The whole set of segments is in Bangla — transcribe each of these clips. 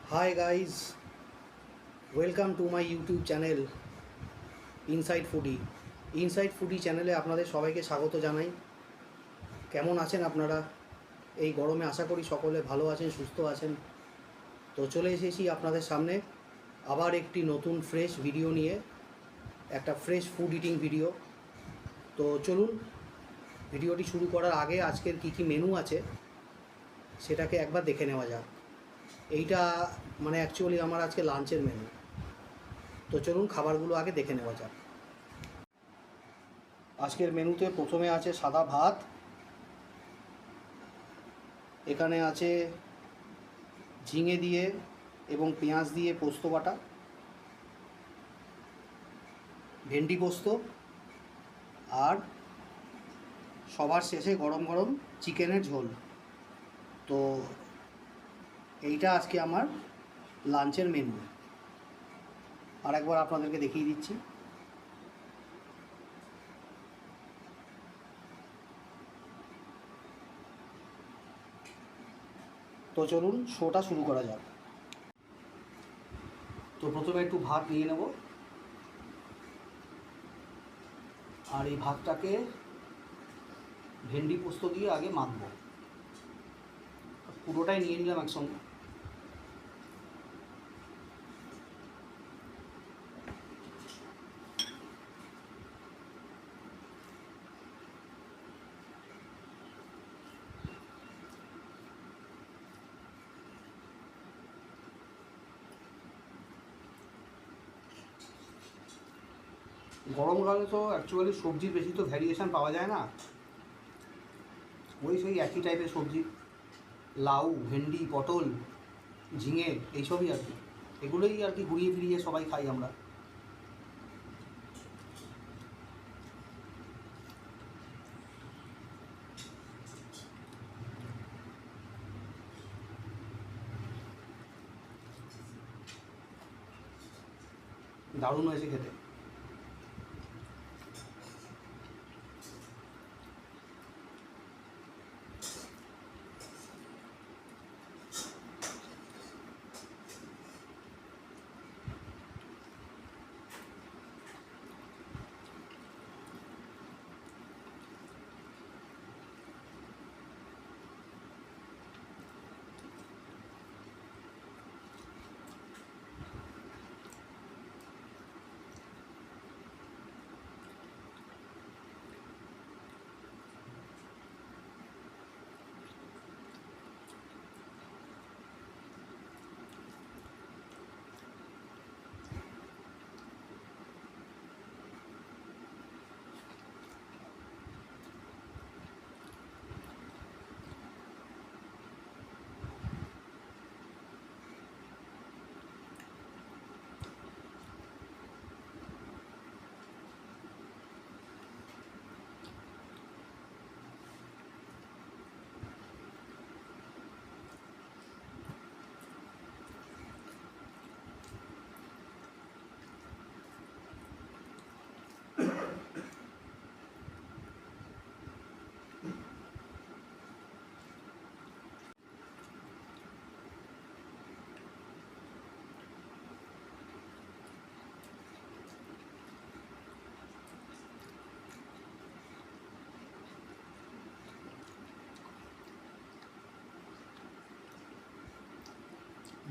Hi guys, welcome to my YouTube channel inside foodie. Inside foodie চ্যানেলে আপনাদের সবাইকে স্বাগত জানাই। কেমন আছেন আপনারা? এই গরমে আশা করি সকলে ভালো আছেন, সুস্থ আছেন। তো চলে এসেছি আপনাদের সামনে আবার একটি নতুন ফ্রেশ ভিডিও নিয়ে, একটা ফ্রেশ ফুড ইটিং ভিডিও। তো চলুন ভিডিওটি শুরু করার আগে আজকের কী কী মেনু আছে সেটাকে একবার দেখে নেওয়া যাক। এইটা মানে অ্যাকচুয়ালি আমার আজকে লাঞ্চের মেনু। তো চলুন খাবারগুলো আগে দেখে নেওয়া যাক। আজকের মেনুতে প্রথমে আছে সাদা ভাত, এখানে আছে ঝিঙে দিয়ে এবং পেঁয়াজ দিয়ে পোস্ত বাটা, ভেন্ডি পোস্ত, আর সবার শেষে গরম গরম চিকেনের ঝোল। তো এইটা আজকে আমার লাঞ্চের মেনু। আর একবার আপনাদেরকে দেখিয়ে দিচ্ছি। তো চলুন শোটা শুরু করা যাক। তো প্রথমে একটু ভাত নিয়ে নেব, আর এই ভাতটাকে ভেন্ডি পোস্ত দিয়ে আগে মাখবো। পুরোটাই নিয়ে নিলাম একসঙ্গে। গরমকালে তো অ্যাকচুয়ালি সবজির বেশি তো ভ্যারিয়েশান পাওয়া যায় না, ওই সেই একই টাইপের সবজি, লাউ, ভেন্ডি, পটল, ঝিঙে, এইসবই আর কি। এগুলোই আর কি ঘুরিয়ে ফিরিয়ে সবাই খাই আমরা। দারুণ হয়েছে খেতে।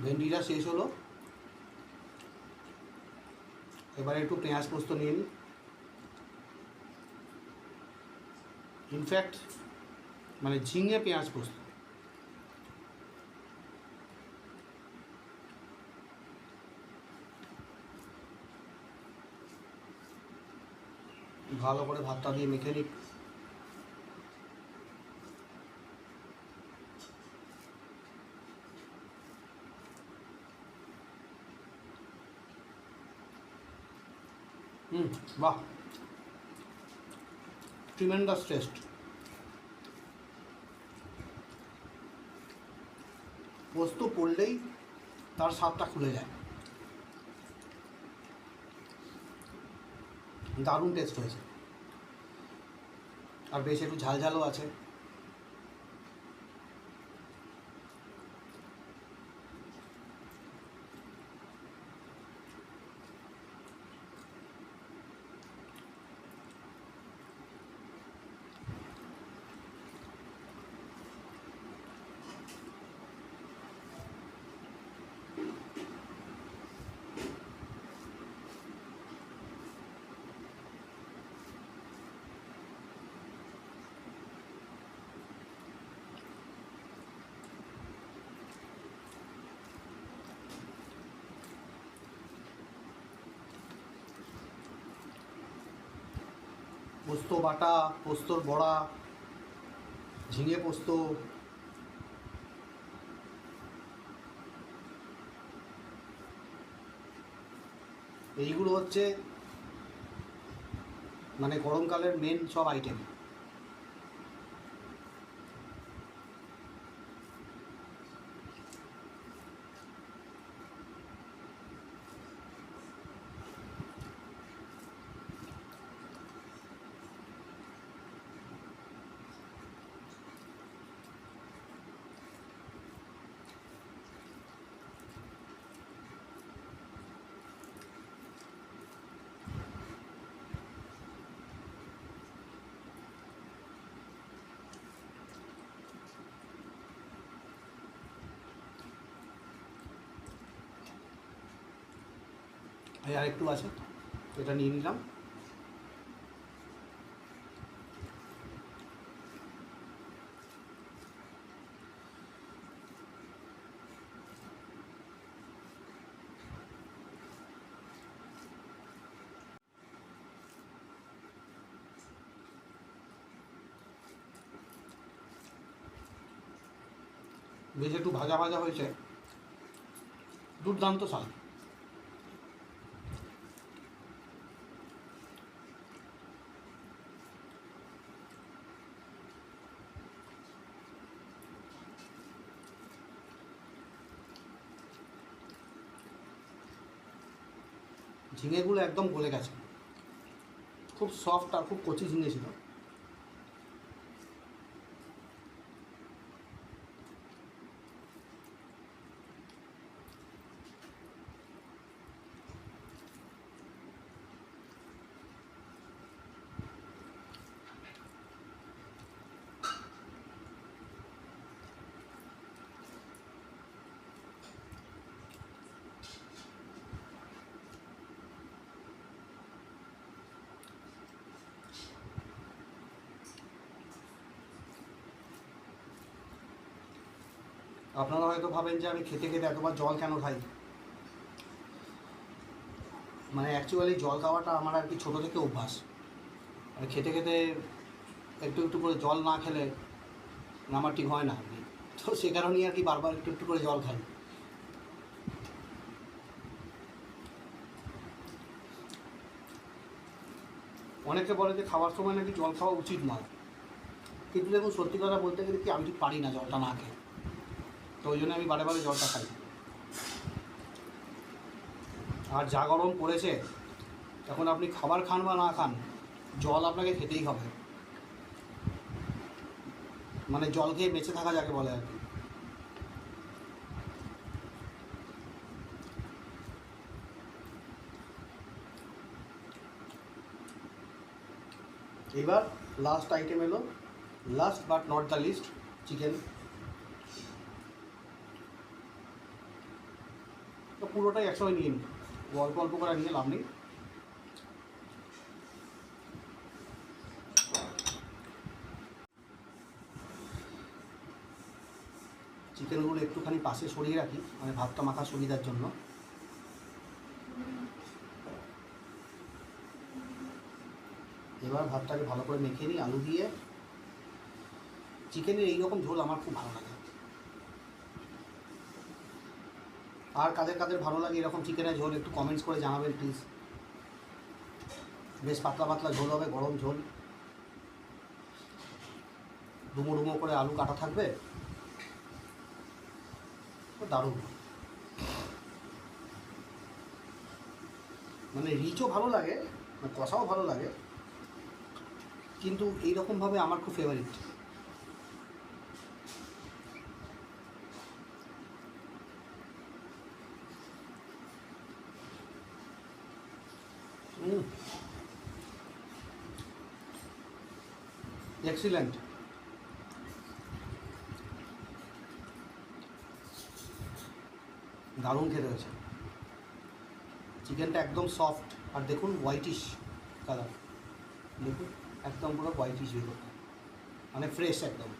ভেন্ডিটা শেষ হলো, এবারে একটু পেঁয়াজ পোস্ত নিয়ে নিই। ইনফ্যাক্ট মানে ঝিঙে পেঁয়াজ পোস্ত। ভালো করে ভাতটা দিয়ে মেখে নিই। বাহ, ট্রিমেন্ডাস টেস্ট। পোস্ত পড়লেই তার স্বাদটা খুলে যায়। দারুণ টেস্ট হয়েছে, আর বেশ একটু ঝাল ঝালও আছে। পোস্ত বাটা, পোস্তর বড়া, ঝিঙে পোস্ত, এইগুলো হচ্ছে মানে গরমকালের মেন সব আইটেম। এই আর একটু আছে, এটা নিয়ে নিলাম। বেশ একটু ভাজা ভাজা হয়েছে, দুর্দান্ত স্বাদ। ঝিঙেগুলো একদম গলে গেছে, খুব সফট আর খুব কচি ঝিঙে ছিল। আপনারা হয়তো ভাবেন যে আমি খেতে খেতে এতবার জল কেন খাই। মানে অ্যাকচুয়ালি জল খাওয়াটা আমার আর কি ছোটো থেকে অভ্যাস। আর খেতে খেতে একটু একটু করে জল না খেলে আমার ঠিক হয় না আর কি। তো সে কারণেই আর কি বারবার একটু একটু করে জল খাই। অনেকে বলে যে খাওয়ার সময় নাকি জল খাওয়া উচিত নয়, কিন্তু দেখুন সত্যি কথা বলতে গেলে কি আমি ঠিক পারি না জলটা না খেয়ে। তো ওই জন্য আমি বারে বারে জলটা খাই। আর যা গরম পড়েছে, এখন আপনি খাবার খান বা না খান, জল আপনাকে খেতেই হবে। মানে জল খেয়ে বেঁচে থাকা যাকে বলে আর কি। এবার লাস্ট আইটেম এলো, last but not the least, chicken. তো পুরোটাই একসঙ্গে নিয়ে নিই, অল্প অল্প করে নিয়ে লাভ নেই। চিকেনগুলো একটুখানি পাশে সরিয়ে রাখি, মানে ভাতটা মাখা সুবিধার জন্য। এবার ভাতটাকে ভালো করে মেখে নিই আলু দিয়ে। চিকেনের এইরকম ঝোল আমার খুব ভালো লাগে। আর কাদের কাদের ভালো লাগে এরকম চিকেনের ঝোল একটু কমেন্টস করে জানাবেন প্লিজ। বেশ পাতলা পাতলা ঝোল হবে, গরম ঝোল, ডুমো ডুমো করে আলু কাটা থাকবে, তো দারুণ। মানে রিচও ভালো লাগে, কষাও ভালো লাগে, কিন্তু এইরকমভাবে আমার খুব ফেভারিট। এক্সিলেন্ট। দারুণ খেতে হয়েছে। চিকেনটা একদম সফট, আর দেখুন হোয়াইটিশ কালার, দেখুন একদম পুরো হোয়াইটিশ ভিতরটা, মানে ফ্রেশ একদম।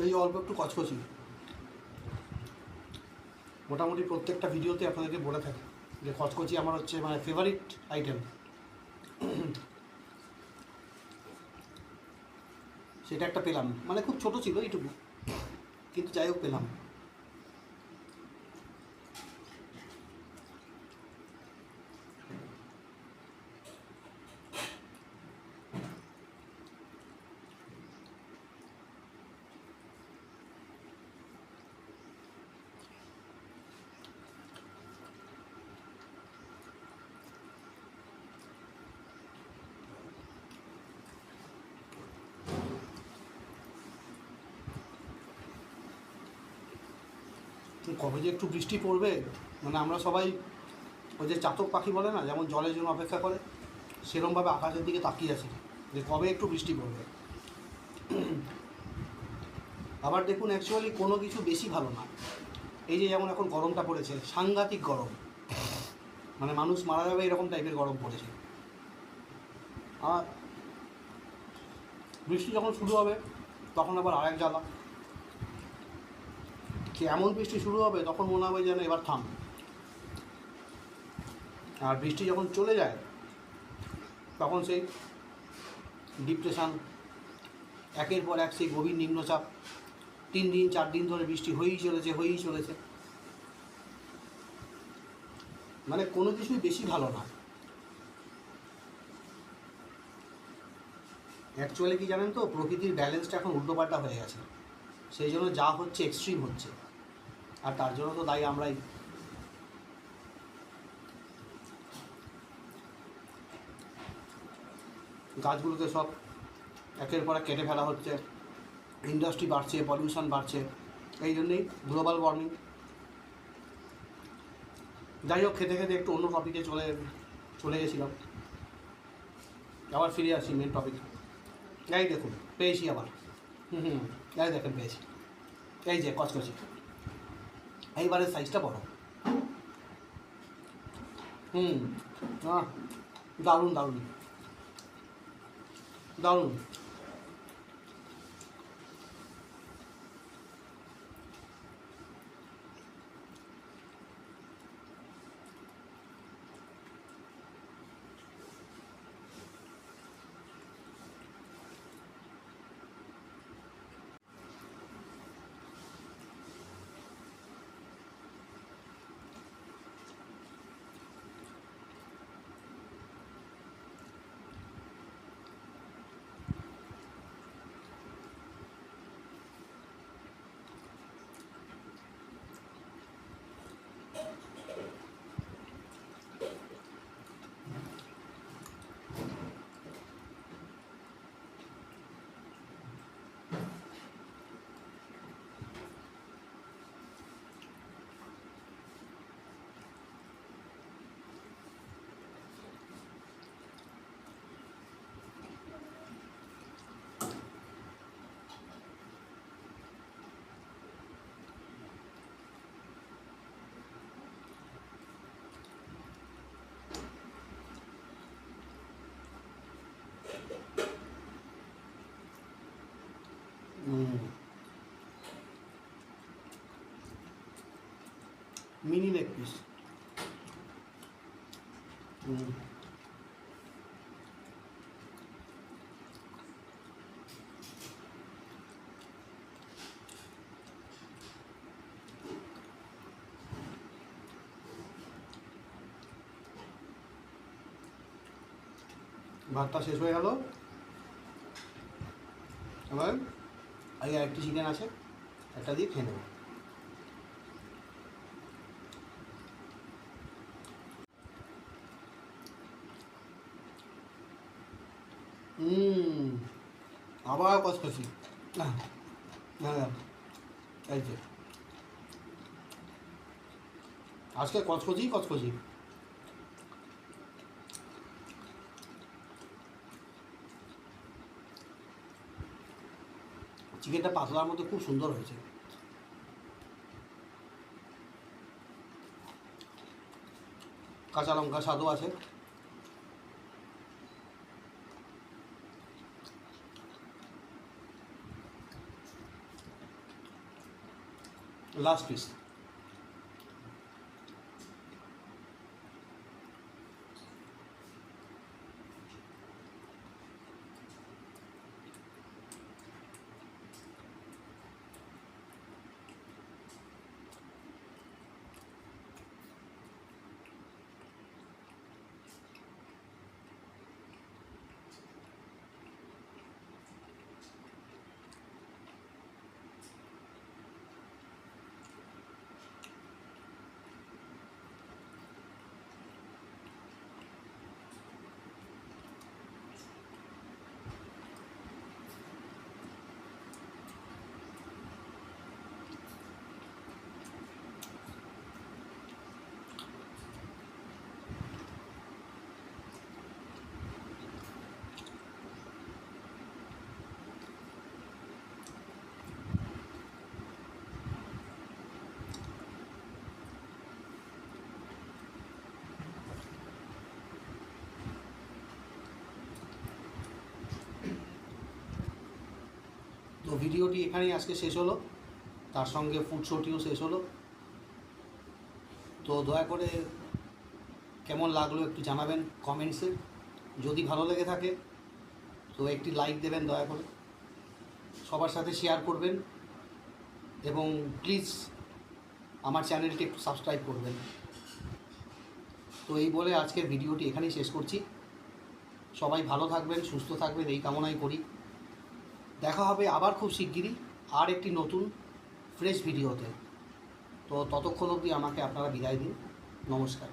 এই অল্প একটু কচকচি। মোটামুটি প্রত্যেকটা ভিডিওতে আপনাদেরকে বলে থাকি যে কচকচি আমার হচ্ছে মানে ফেভারিট আইটেম। সেটা একটা পেলাম, মানে খুব ছোট ছিল এইটুকু, কিন্তু যাই হোক পেলাম। কবে যে একটু বৃষ্টি পড়বে, মানে আমরা সবাই ওই যে চাতক পাখি বলে না, যেমন জলের জন্য অপেক্ষা করে, সেরকমভাবে আকাশের দিকে তাকিয়ে আছি যে কবে একটু বৃষ্টি পড়বে। আবার দেখুন, অ্যাকচুয়ালি কোনো কিছু বেশি ভালো না। এই যে যেমন এখন গরমটা পড়েছে, সাংঘাতিক গরম, মানে মানুষ মারা যাবে এরকম টাইপের গরম পড়েছে। আর বৃষ্টি যখন শুরু হবে তখন আবার আরেক জ্বালা, যে এমন বৃষ্টি শুরু হবে তখন মনে হবে যেন এবার থাম। আর বৃষ্টি যখন চলে যায় তখন সেই ডিপ্রেশান, একের পর এক সেই গভীর নিম্নচাপ, 3 দিন 4 দিন ধরে বৃষ্টি হয়েই চলেছে। মানে কোনো কিছুই বেশি ভালো না। অ্যাকচুয়ালি কি জানেন তো, প্রকৃতির ব্যালেন্সটা এখন উল্টোপাল্টা হয়ে গেছে, সেই জন্য যা হচ্ছে এক্সট্রিম হচ্ছে, আর তার জন্য তো দায়ী আমরাই। গাছগুলোকে সব একের পর এক কেটে ফেলা হচ্ছে, ইন্ডাস্ট্রি বাড়ছে, পলিউশন বাড়ছে, এই জন্যেই গ্লোবাল ওয়ার্মিং। যাই হোক, খেতে খেতে একটু অন্য টপিকে চলে গেছিলাম, আবার ফিরে আসি মেন টপিক। এই দেখুন পেয়েছি আবার, এই দেখেন পেয়েছি, এই যে কচকচি, এইবারের সাইজটা বড়। দারুণ দারুণ দারুণ। Mini leg piece. ভাতটা শেষ হয়ে গেল, এবার আর একটি চিকেন আছে, একটা দিয়ে খেয়ে নেব। আবার কচকচি, হ্যাঁ এই যে আজকে কচকচি। চিকেনটা পাতলার মধ্যে খুব সুন্দর হয়েছে। কাঁচা লঙ্কা স্বাদও আছে। Last piece. তো ভিডিওটি এখানেই আজকে শেষ হলো, তার সঙ্গে ফুড শোটিও শেষ হলো। তো দয়া করে কেমন লাগলো একটু জানাবেন কমেন্টসে। যদি ভালো লেগে থাকে তো একটি লাইক দেবেন দয়া করে, সবার সাথে শেয়ার করবেন এবং প্লিজ আমার চ্যানেলটি একটু সাবস্ক্রাইব করবেন। তো এই বলে আজকের ভিডিওটি এখানেই শেষ করছি। সবাই ভালো থাকবেন, সুস্থ থাকবেন এই কামনাই করি। দেখা হবে আবার খুব শিগগিরই আর একটি নতুন ফ্রেশ ভিডিওতে। তো ততক্ষণ অবধি আমাকে আপনারা বিদায় দিন। নমস্কার।